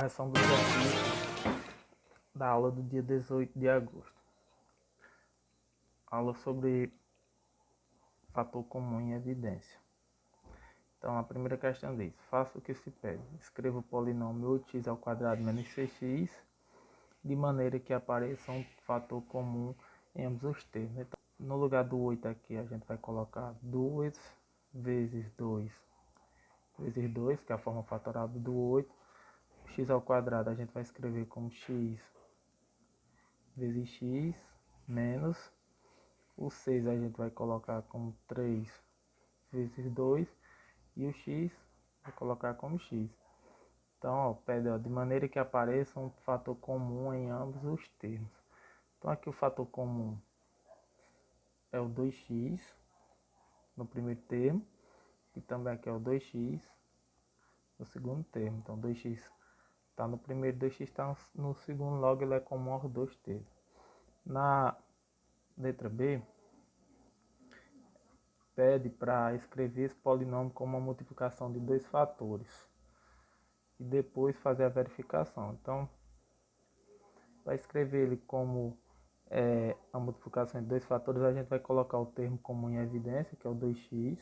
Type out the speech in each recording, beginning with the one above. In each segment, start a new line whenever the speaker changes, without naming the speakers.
correção do exercício da aula do dia 18 de agosto. Aula sobre fator comum em evidência. Então, a primeira questão diz: faça o que se pede. Escreva o polinômio 8x² menos 6x de maneira que apareça um fator comum em ambos os termos. Então, no lugar do 8 aqui, a gente vai colocar 2 vezes 2 vezes 2, que é a forma fatorada do 8. O x² a gente vai escrever como x vezes x menos o 6 a gente vai colocar como 3 vezes 2 e o x vai colocar como x. Então, ó, pede, ó, de maneira que apareça um fator comum em ambos os termos. Então, aqui o fator comum é o 2x no primeiro termo e também aqui é o 2x no segundo termo. Então, 2x está no primeiro, 2x está no segundo, logo ele é comum aos dois termos. Na letra B, pede para escrever esse polinômio como uma multiplicação de dois fatores e depois fazer a verificação. Então, para escrever ele como a multiplicação de dois fatores, a gente vai colocar o termo comum em evidência, que é o 2x.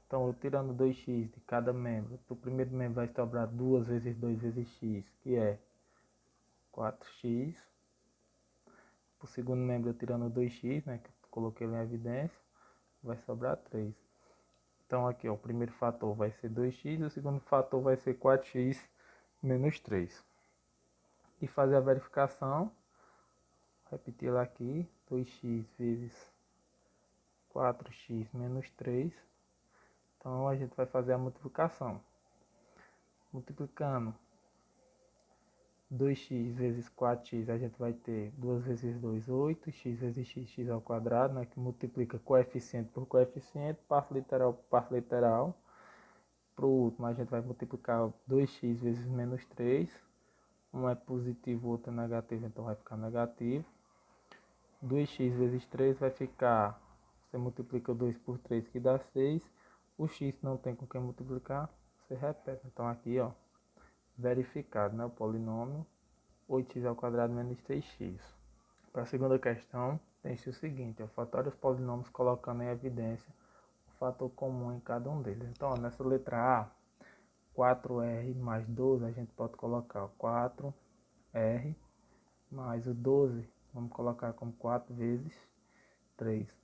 Então, eu tirando 2x de cada membro, do primeiro membro vai sobrar 2 vezes 2 vezes x, que é 4x. Para o segundo membro, eu tirando 2x, né, que eu coloquei ele em evidência, vai sobrar 3. Então, aqui, ó, o primeiro fator vai ser 2x, o segundo fator vai ser 4x menos 3. E fazer a verificação, repetir lá aqui, 2x vezes 4x menos 3. Então, a gente vai fazer a multiplicação. Multiplicando 2x vezes 4x, a gente vai ter 2 vezes 2, 8, x vezes x, x ao quadrado, né, que multiplica coeficiente por coeficiente, parte literal por parte literal. Para o último, a gente vai multiplicar 2x vezes menos 3. Um é positivo, o outro é negativo, então vai ficar negativo. 2x vezes 3 vai ficar, você multiplica 2 por 3 que dá 6. O x não tem com quem multiplicar, você repete. Então aqui, ó, verificado, né, o polinômio 8x² menos 3x. Para a segunda questão, tem-se o seguinte: ó, fatório os polinômios colocando em evidência o fator comum em cada um deles. Então, ó, nessa letra A, 4r mais 12, a gente pode colocar 4r mais o 12, vamos colocar como 4 vezes 3.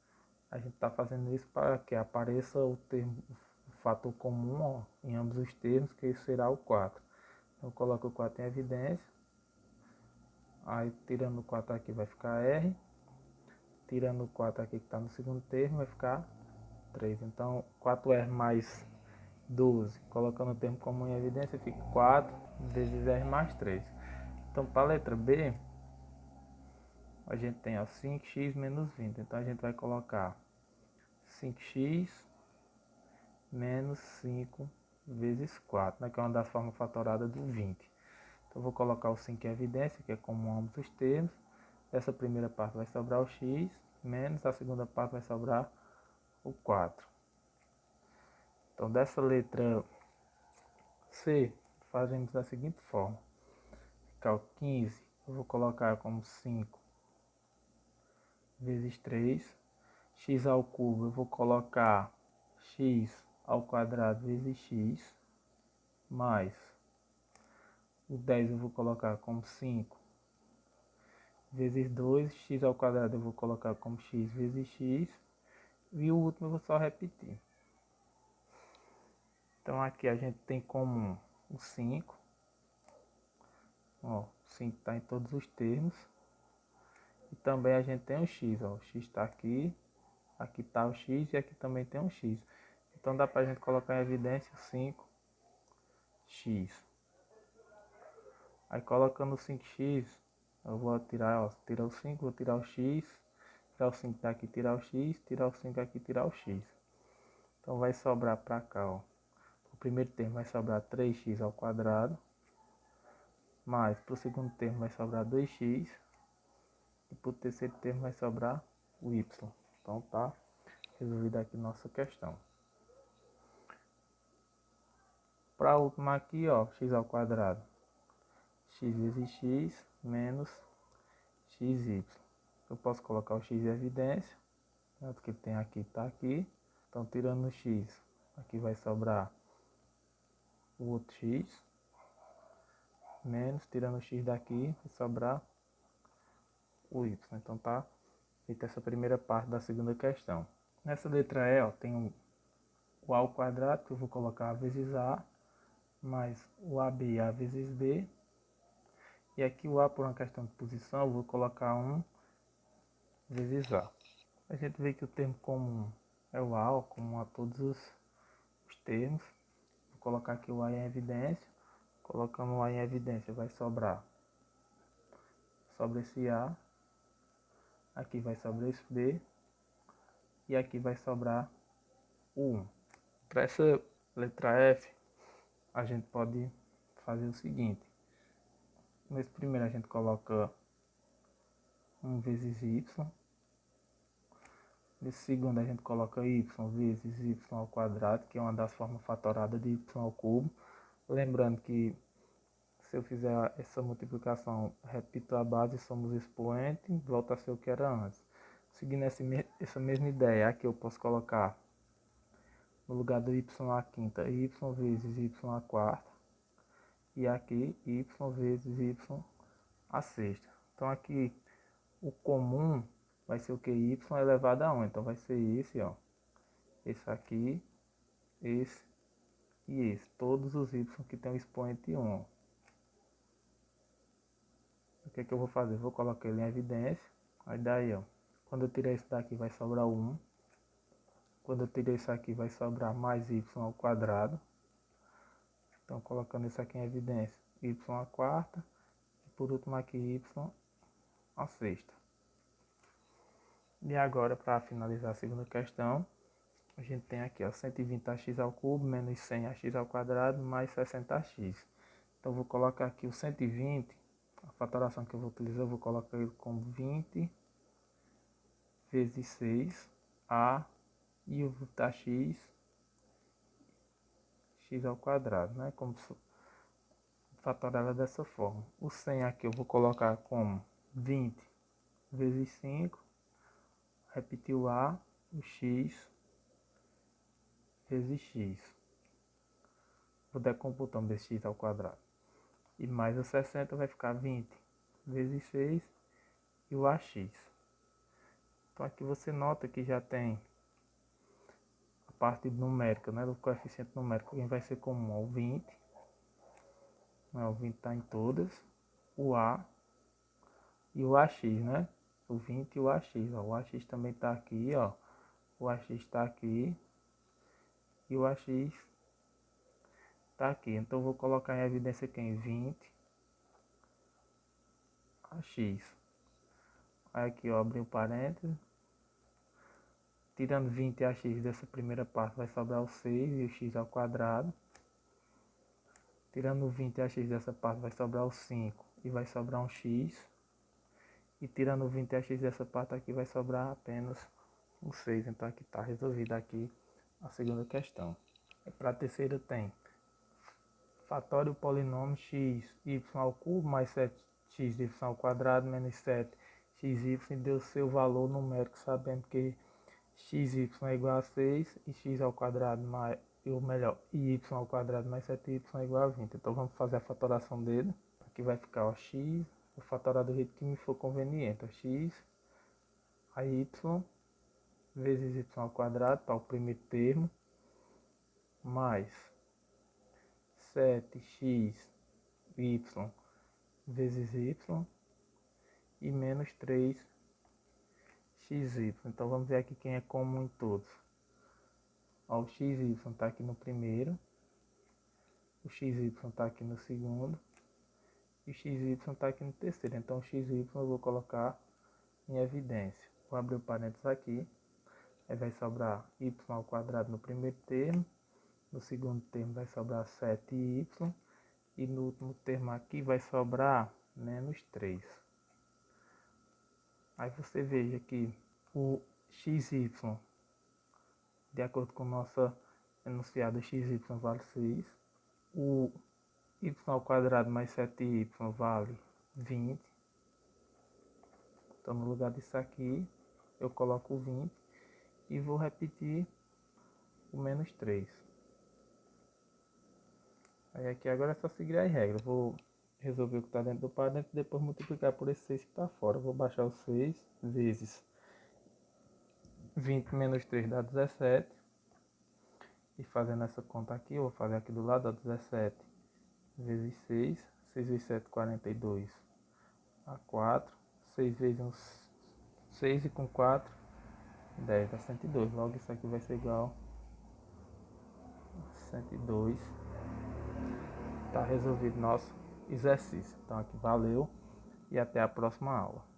A gente está fazendo isso para que apareça o termo, o fator comum, ó, em ambos os termos, que será o 4. Então, eu coloco o 4 em evidência. Aí, tirando o 4 aqui, vai ficar r. Tirando o 4 aqui, que está no segundo termo, vai ficar 3. Então, 4r mais 12, colocando o termo comum em evidência, fica 4 vezes r mais 3. Então, para a letra B, a gente tem, ó, 5x menos 20. Então, a gente vai colocar 5x menos 5 vezes 4, né, que é uma das formas fatoradas do 20. Então, eu vou colocar o 5 em evidência, que é comum a ambos os termos. Essa primeira parte vai sobrar o x, menos a segunda parte vai sobrar o 4. Então, dessa letra C, fazemos da seguinte forma. Ficar o 15, eu vou colocar como 5 vezes 3. X ao cubo, eu vou colocar x ao quadrado vezes x, mais o 10 eu vou colocar como 5 vezes 2, x ao quadrado eu vou colocar como x vezes x, e o último eu vou só repetir. Então aqui a gente tem comum o 5, ó, 5 está em todos os termos, e também a gente tem o x, ó, o x está aqui, aqui está o x e aqui também tem um x. Então dá para a gente colocar em evidência 5x. Aí colocando o 5x, eu vou tirar, ó, tirar o 5, vou tirar o x, tirar o 5 daqui, tirar o x, tirar o 5 aqui, tirar o x. Então vai sobrar para cá, ó. O primeiro termo vai sobrar 3x ao quadrado, mais para o segundo termo vai sobrar 2x, e para o terceiro termo vai sobrar o y. Então tá resolvida aqui nossa questão. Para a última aqui, ó, x ao quadrado. x vezes x menos xy. Eu posso colocar o x em evidência, o que tem aqui está aqui. Então, tirando o x, aqui vai sobrar o outro x, menos, tirando o x daqui, vai sobrar o y. Então, tá feita essa primeira parte da segunda questão. Nessa letra E, ó, tem o a ao quadrado, que eu vou colocar a vezes a, mais o ab a vezes b. E aqui o a, por uma questão de posição, eu vou colocar 1 vezes a. A gente vê que o termo comum é o a, ó, comum a todos os termos. Vou colocar aqui o a em evidência. Colocando o a em evidência, vai sobrar sobre esse a. Aqui vai sobrar esse b. E aqui vai sobrar o 1. Para essa letra F, a gente pode fazer o seguinte. Nesse primeiro a gente coloca 1 vezes y. Nesse segundo a gente coloca y vezes y ao quadrado, que é uma das formas fatoradas de y ao cubo. Lembrando que se eu fizer essa multiplicação, repito a base, somos expoente, volta a ser o que era antes. Seguindo essa mesma ideia, aqui eu posso colocar no lugar do y à quinta, y vezes y à quarta. E aqui y vezes y à sexta. Então aqui o comum vai ser o que? Y elevado a 1. Então vai ser esse, ó. Esse aqui, esse e esse. Todos os y que tem o expoente 1. O que é que eu vou fazer? Vou colocar ele em evidência. Aí daí, ó. Quando eu tirar esse daqui vai sobrar 1. Quando eu tirar isso aqui vai sobrar mais y ao quadrado. Então colocando isso aqui em evidência. Y à quarta. E por último aqui y à sexta. E agora, para finalizar a segunda questão, a gente tem aqui, ó, 120ax ao cubo menos 100ax ao quadrado mais 60x. Então, vou colocar aqui o 120, a fatoração que eu vou utilizar, eu vou colocar ele como 20 vezes 6a e o da x ao quadrado, né? Como fatorar ela dessa forma. O 100 aqui eu vou colocar como 20 vezes 5, repetir o a, o x vezes x. Vou decomputando desse x ao quadrado. E mais o 60 vai ficar 20 vezes 6 e o ax. Então aqui você nota que já tem a parte numérica, né, do coeficiente numérico, que vai ser comum, o 20. O 20 está em todas. O a e o ax, né? O 20 e o ax. Ó. O ax também está aqui, ó. O ax está aqui. E o ax tá aqui, então eu vou colocar em evidência aqui em 20 ax. Aí aqui eu abri o parênteses, tirando 20 ax dessa primeira parte vai sobrar o 6 e o x ao quadrado. Tirando 20 ax dessa parte vai sobrar o 5 e vai sobrar um x. E tirando 20 ax dessa parte aqui vai sobrar apenas um 6. Então aqui está resolvida aqui a segunda questão. Para a terceira tem fatório polinômio x, y ao cubo mais 7x ao quadrado menos 7xy e deu seu valor numérico, sabendo que xy é igual a 6 e x ao quadrado mais, ou melhor, y ao quadrado mais 7y é igual a 20. Então vamos fazer a fatoração dele. Aqui vai ficar o x, vou fatorar do jeito que me for conveniente. O x a y vezes y ao quadrado para o primeiro termo, mais 7xy vezes y e menos 3xy. Então vamos ver aqui quem é comum em todos. Ó, o xy está aqui no primeiro, o xy está aqui no segundo e o xy está aqui no terceiro. Então o xy eu vou colocar em evidência. Vou abrir o parênteses aqui, aí vai sobrar y ao quadrado no primeiro termo, no segundo termo vai sobrar 7y e no último termo aqui vai sobrar menos 3. Aí você veja que o xy, de acordo com o nosso enunciado, xy vale 6, o y ao quadrado mais 7y vale 20. Então, no lugar disso aqui, eu coloco 20 e vou repetir o menos 3. Aí aqui agora é só seguir as regras. Vou resolver o que está dentro do parâmetro e depois multiplicar por esse 6 que está fora. Vou baixar o 6 vezes 20 menos 3 dá 17. E fazendo essa conta aqui, eu vou fazer aqui do lado, ó, 17 vezes 6. 6 vezes 7, 42 a 4. 6 vezes 1, 6 e com 4, 10 dá 102. Logo isso aqui vai ser igual a 102. Tá resolvido nosso exercício. Então aqui valeu e até a próxima aula.